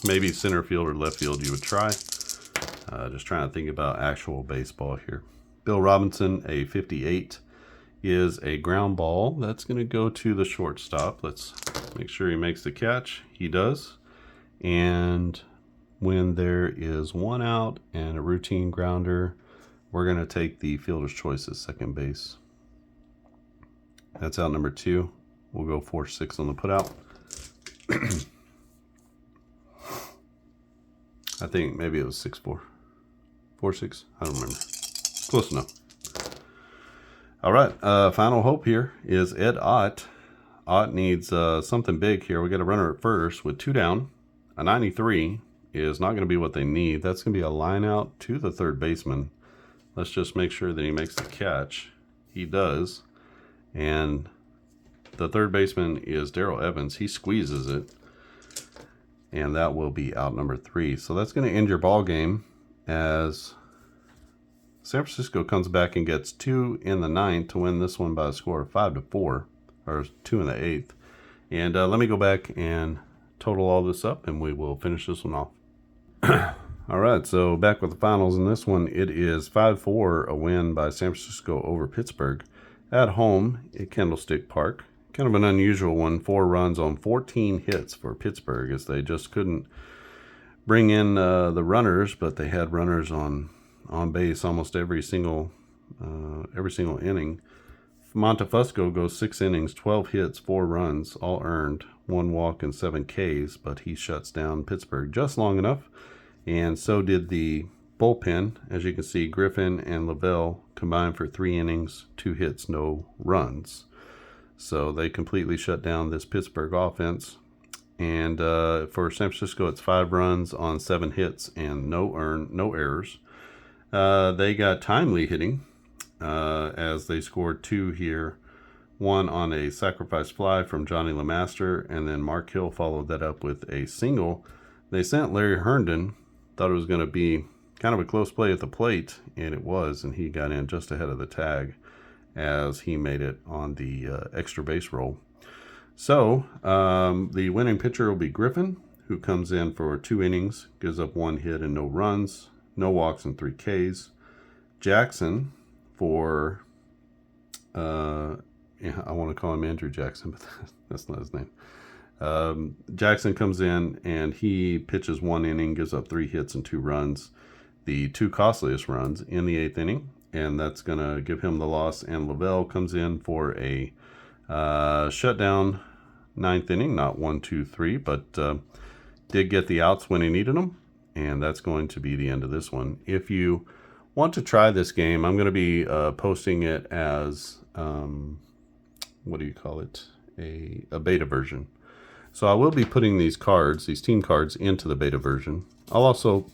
Maybe center field or left field you would try. Just trying to think about actual baseball here. Bill Robinson, a 58, is a ground ball. That's going to go to the shortstop. Let's make sure he makes the catch. He does. And when there is 1 out and a routine grounder, we're going to take the fielder's choice at second base. That's out number 2. We'll go 4-6 on the putout. I think maybe it was 6-4. 4-6? I don't remember. Close enough. All right. Final hope here is Ed Ott. Ott needs something big here. We got a runner at first with 2 down. A 93 is not going to be what they need. That's going to be a line out to the third baseman. Let's just make sure that he makes the catch. He does. And the third baseman is Darrell Evans. He squeezes it, and that will be out number 3. So that's going to end your ball game as San Francisco comes back and gets 2 in the 9th to win this one by a score of 5-4, or 2 in the 8th. And let me go back and total all this up, and we will finish this one off. All right, so back with the finals in this one. It is 5-4, a win by San Francisco over Pittsburgh at home at Candlestick Park. Kind of an unusual one, 4 runs on 14 hits for Pittsburgh, as they just couldn't bring in the runners, but they had runners on base almost every single inning. Montefusco goes 6 innings, 12 hits, 4 runs, all earned, 1 walk and 7 Ks, but he shuts down Pittsburgh just long enough, and so did the bullpen. As you can see, Griffin and Lavelle combined for 3 innings, 2 hits, no runs. So they completely shut down this Pittsburgh offense. And for San Francisco, it's 5 runs on 7 hits and no errors. They got timely hitting as they scored 2 here. 1 on a sacrifice fly from Johnny LeMaster, and then Mark Hill followed that up with a single. They sent Larry Herndon. Thought it was going to be kind of a close play at the plate, and it was, and he got in just ahead of the tag as he made it on the extra base roll. So the winning pitcher will be Griffin, who comes in for 2 innings, gives up 1 hit and no runs, no walks and 3 Ks. Jackson for, I want to call him Andrew Jackson, but that's not his name. Jackson comes in and he pitches 1 inning, gives up 3 hits and 2 runs, the 2 costliest runs in the 8th inning, and that's going to give him the loss. And Lavelle comes in for a shutdown 9th inning, not 1, 2, 3, but did get the outs when he needed them, and that's going to be the end of this one. If you want to try this game, I'm going to be posting it as, what do you call it, a beta version. So I will be putting these cards, these team cards, into the beta version. I'll also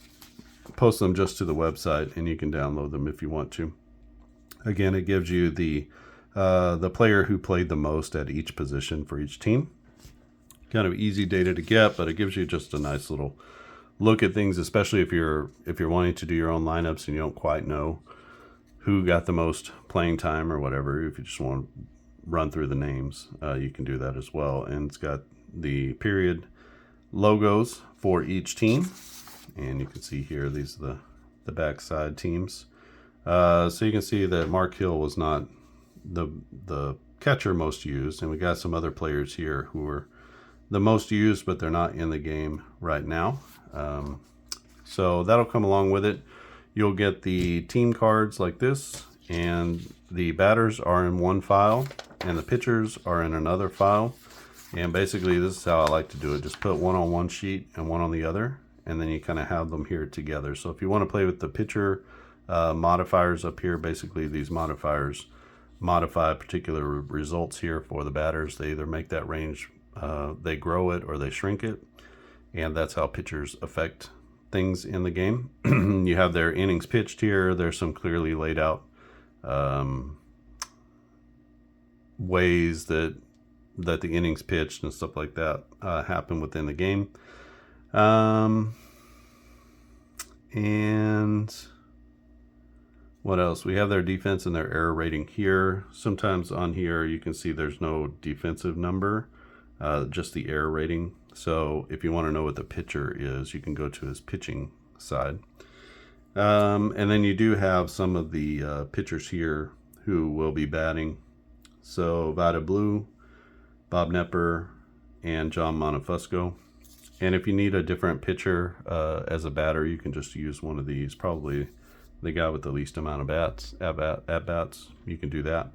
post them just to the website, and you can download them if you want to. Again, it gives you the player who played the most at each position for each team. Kind of easy data to get, but it gives you just a nice little look at things, especially if you're wanting to do your own lineups and you don't quite know who got the most playing time or whatever. If you just want to run through the names, you can do that as well. And it's got the period logos for each team, and you can see here these are the backside teams. So you can see that Mark Hill was not the catcher most used, and we got some other players here who were the most used, but they're not in the game right now. So that'll come along with it. You'll get the team cards like this, and the batters are in one file and the pitchers are in another file. And basically this is how I like to do it. Just put one on one sheet and one on the other, and then you kind of have them here together. So if you want to play with the pitcher modifiers up here, basically these modifiers modify particular results here for the batters. They either make that range, they grow it, or they shrink it. And that's how pitchers affect things in the game. You have their innings pitched here. There's some clearly laid out ways that the innings pitched and stuff like that happen within the game. And what else? We have their defense and their error rating here. Sometimes on here you can see there's no defensive number, just the error rating. So if you want to know what the pitcher is, you can go to his pitching side. And then you do have some of the pitchers here who will be batting. So Vada Blue, Bob Nepper, and John Montefusco. And if you need a different pitcher as a batter, you can just use one of these. Probably the guy with the least amount of at bats. You can do that.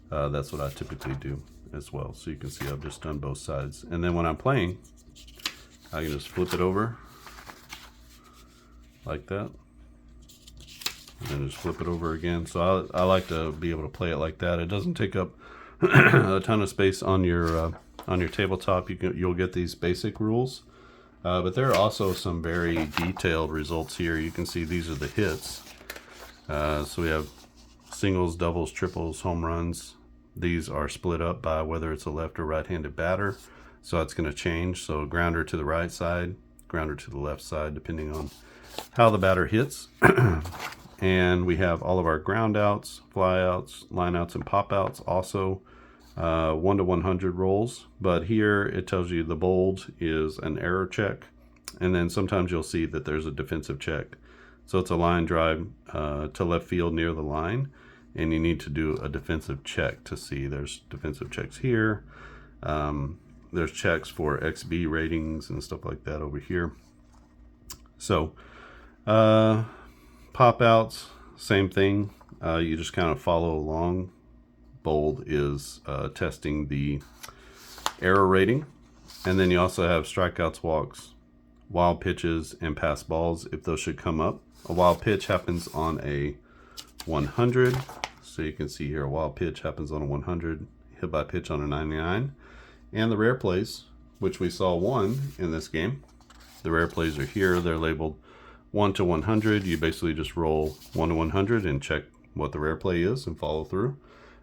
That's what I typically do as well. So you can see I've just done both sides. And then when I'm playing, I can just flip it over like that, and then just flip it over again. So I like to be able to play it like that. It doesn't take up a ton of space on your tabletop. You'll get these basic rules, but there are also some very detailed results here. You can see these are the hits. So we have singles, doubles, triples, home runs, these are split up by whether it's a left or right-handed batter. So that's going to change. So grounder to the right side, grounder to the left side, depending on how the batter hits. And we have all of our ground outs, fly outs, line outs, and pop outs. Also 1 to 100 rolls. But here it tells you the bold is an error check. And then sometimes you'll see that there's a defensive check. So it's a line drive to left field near the line. And you need to do a defensive check to see. There's defensive checks here. There's checks for XB ratings and stuff like that over here. So pop outs, same thing. You just kind of follow along. Bold is testing the error rating. And then you also have strikeouts, walks, wild pitches, and pass balls if those should come up. A wild pitch happens on a 100. So you can see here a wild pitch happens on a 100, hit by pitch on a 99. And the rare plays, which we saw 1 in this game. The rare plays are here. They're labeled 1 to 100. You basically just roll 1 to 100 and check what the rare play is and follow through.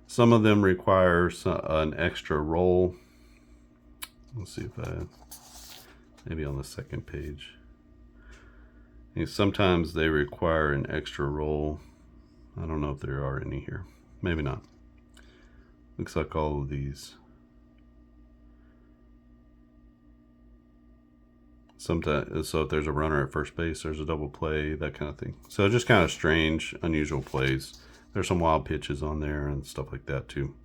Some of them require an extra roll. Let's see if maybe on the second page. And sometimes they require an extra roll. I don't know if there are any here. Maybe not. Looks like all of these. Sometimes, so if there's a runner at first base, there's a double play, that kind of thing. So just kind of strange, unusual plays. There's some wild pitches on there and stuff like that too.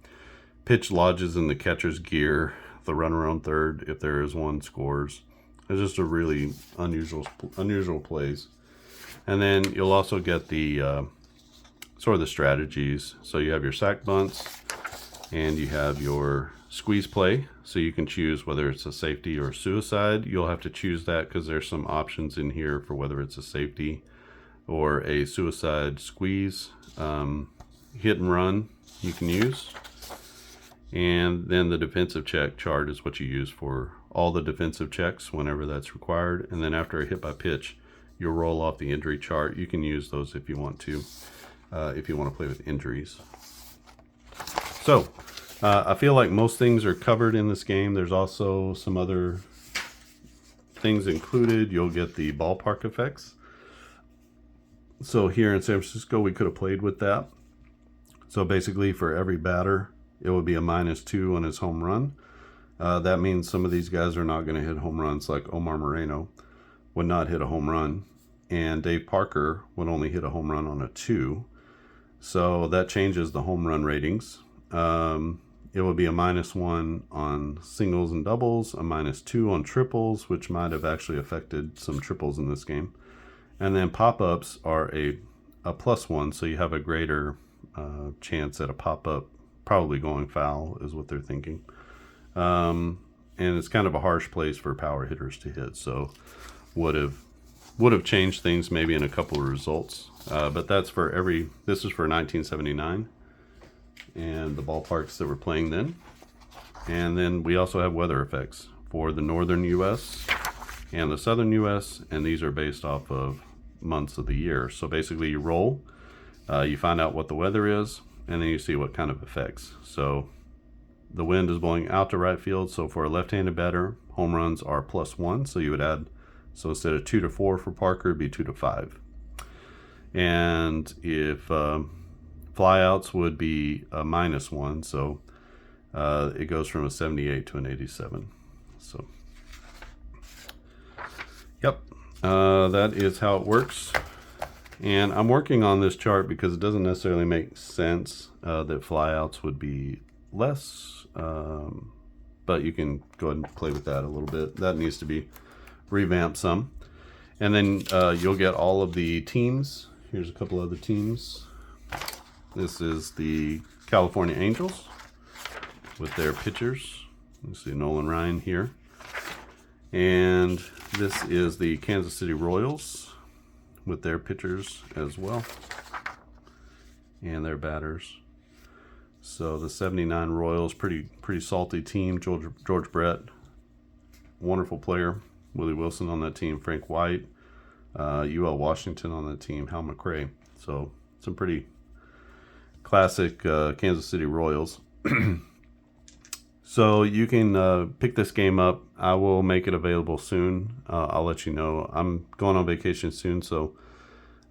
Pitch lodges in the catcher's gear. The runner on third, if there is one, scores. It's just a really unusual plays. And then you'll also get the sort of the strategies. So you have your sack bunts and you have your squeeze play. So you can choose whether it's a safety or a suicide. You'll have to choose that because there's some options in here for whether it's a safety or a suicide squeeze. Hit and run you can use. And then the defensive check chart is what you use for all the defensive checks whenever that's required. And then after a hit by pitch, you'll roll off the injury chart. You can use those if you want to play with injuries. So I feel like most things are covered in this game. There's also some other things included. You'll get the ballpark effects. So here in San Francisco, we could have played with that. So basically for every batter, it would be a -2 on his home run. That means some of these guys are not going to hit home runs, like Omar Moreno would not hit a home run. And Dave Parker would only hit a home run on a 2. So that changes the home run ratings. It would be a -1 on singles and doubles, a -2 on triples, which might have actually affected some triples in this game. And then pop-ups are a +1, so you have a greater chance at a pop-up probably going foul is what they're thinking. And it's kind of a harsh place for power hitters to hit, so would have changed things maybe in a couple of results. But that's this is for 1979 and the ballparks that were playing then. And then we also have weather effects for the northern US and the southern US, and these are based off of months of the year. So basically you roll, you find out what the weather is, and then you see what kind of effects. So the wind is blowing out to right field. So for a left-handed batter, home runs are +1. So you would add, so instead of 2 to 4 for Parker, it'd be 2 to 5. And if flyouts would be a -1. So it goes from a 78 to an 87. So, yep, that is how it works. And I'm working on this chart because it doesn't necessarily make sense that flyouts would be less, but you can go ahead and play with that a little bit. That needs to be revamped some. And then you'll get all of the teams. Here's a couple other teams. This is the California Angels with their pitchers. You see Nolan Ryan here. And this is the Kansas City Royals with their pitchers as well and their batters. So the 79 Royals, pretty salty team. George Brett, wonderful player. Willie Wilson on that team. Frank White, UL Washington on that team. Hal McRae. So some pretty classic Kansas City Royals. So you can pick this game up. I will make it available soon. I'll let you know. I'm going on vacation soon, so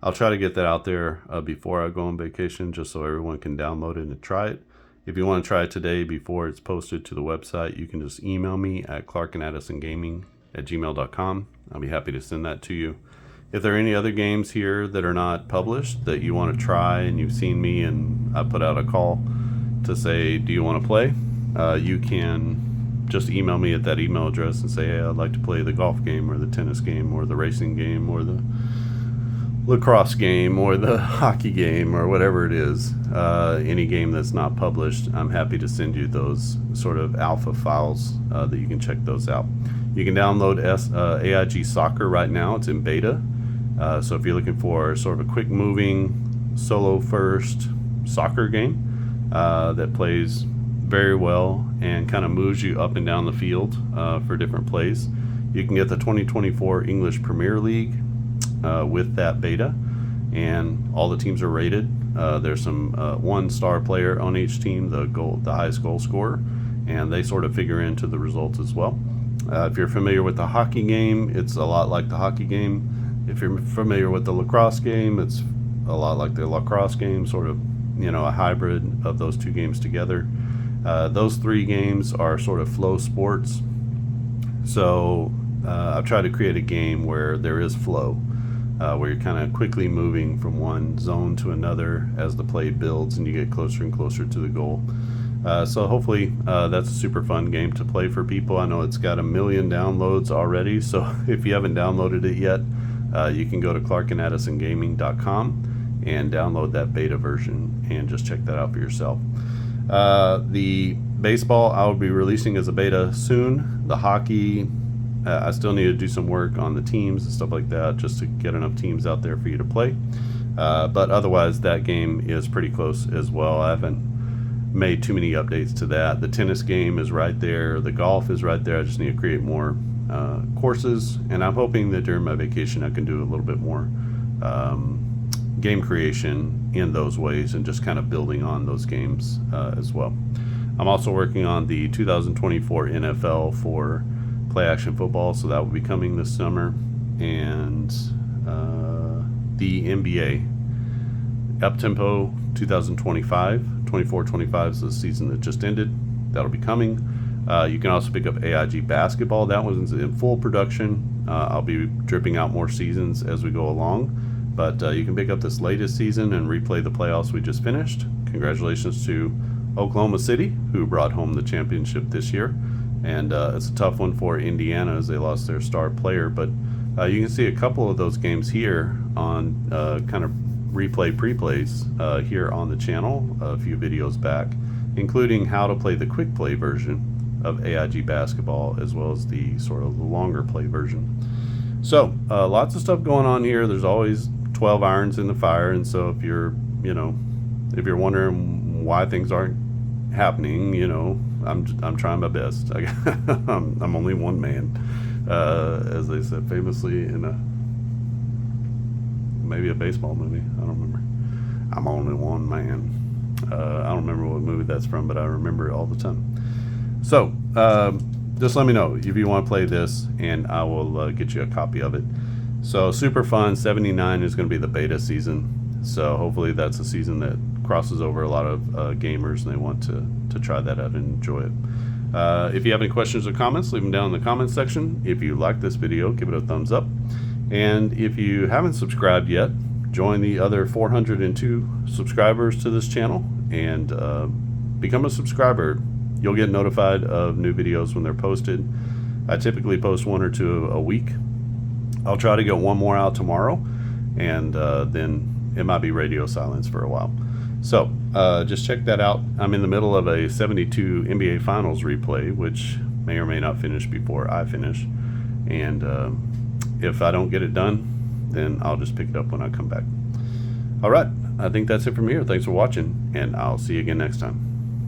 I'll try to get that out there before I go on vacation, just so everyone can download it and try it. If you want to try it today before it's posted to the website, you can just email me at clarkandaddisongaming@gmail.com. I'll be happy to send that to you. If there are any other games here that are not published that you want to try and you've seen me and I put out a call to say, do you want to play? You can just email me at that email address and say, hey, I'd like to play the golf game or the tennis game or the racing game or the lacrosse game or the hockey game or whatever it is. Any game that's not published, I'm happy to send you those sort of alpha files that you can check those out. You can download AIG Soccer right now. It's in beta. So if you're looking for sort of a quick moving solo first soccer game that plays very well and kind of moves you up and down the field for different plays, you can get the 2024 English Premier League with that beta, and all the teams are rated. There's some 1-star player on each team, the highest goal scorer, and they sort of figure into the results as well. If you're familiar with the hockey game, it's a lot like the hockey game. If you're familiar with the lacrosse game, it's a lot like the lacrosse game, sort of, a hybrid of those two games together. Those three games are sort of flow sports. So I've tried to create a game where there is flow, where you're kind of quickly moving from one zone to another as the play builds and you get closer and closer to the goal. So hopefully that's a super fun game to play for people. I know it's got 1 million downloads already, so if you haven't downloaded it yet, you can go to clarkandaddisongaming.com and download that beta version and just check that out for yourself. The baseball I will be releasing as a beta soon. The hockey, I still need to do some work on the teams and stuff like that just to get enough teams out there for you to play. But otherwise, that game is pretty close as well. I haven't made too many updates to that. The tennis game is right there. The golf is right there. I just need to create more courses, and I'm hoping that during my vacation I can do a little bit more game creation in those ways and just kind of building on those games as well. I'm also working on the 2024 NFL for play action football, so that will be coming this summer, and the NBA Uptempo 24-25 is the season that just ended. That'll be coming. You can also pick up AIG basketball. That one's in full production. I'll be dripping out more seasons as we go along, but you can pick up this latest season and replay the playoffs we just finished. Congratulations to Oklahoma City, who brought home the championship this year, and it's a tough one for Indiana as they lost their star player, but you can see a couple of those games here on kind of replay pre-plays here on the channel a few videos back, including how to play the quick play version of AIG basketball as well as the sort of the longer play version. So lots of stuff going on here. There's always 12 irons in the fire, and so if you're wondering why things aren't happening, I'm trying my best. I'm only one man, as they said famously in maybe a baseball movie. I don't remember. I'm only one man. I don't remember what movie that's from, but I remember it all the time. So just let me know if you want to play this, and I will get you a copy of it. So super fun. 79 is going to be the beta season, so hopefully that's a season that crosses over a lot of gamers and they want to try that out and enjoy it. If you have any questions or comments, leave them down in the comments section. If you like this video, give it a thumbs up, and if you haven't subscribed yet, join the other 402 subscribers to this channel and become a subscriber. You'll get notified of new videos when they're posted. I typically post 1 or 2 a week. I'll try to get one more out tomorrow, and then it might be radio silence for a while. So just check that out. I'm in the middle of a 72 NBA Finals replay, which may or may not finish before I finish. And if I don't get it done, then I'll just pick it up when I come back. All right, I think that's it from here. Thanks for watching, and I'll see you again next time.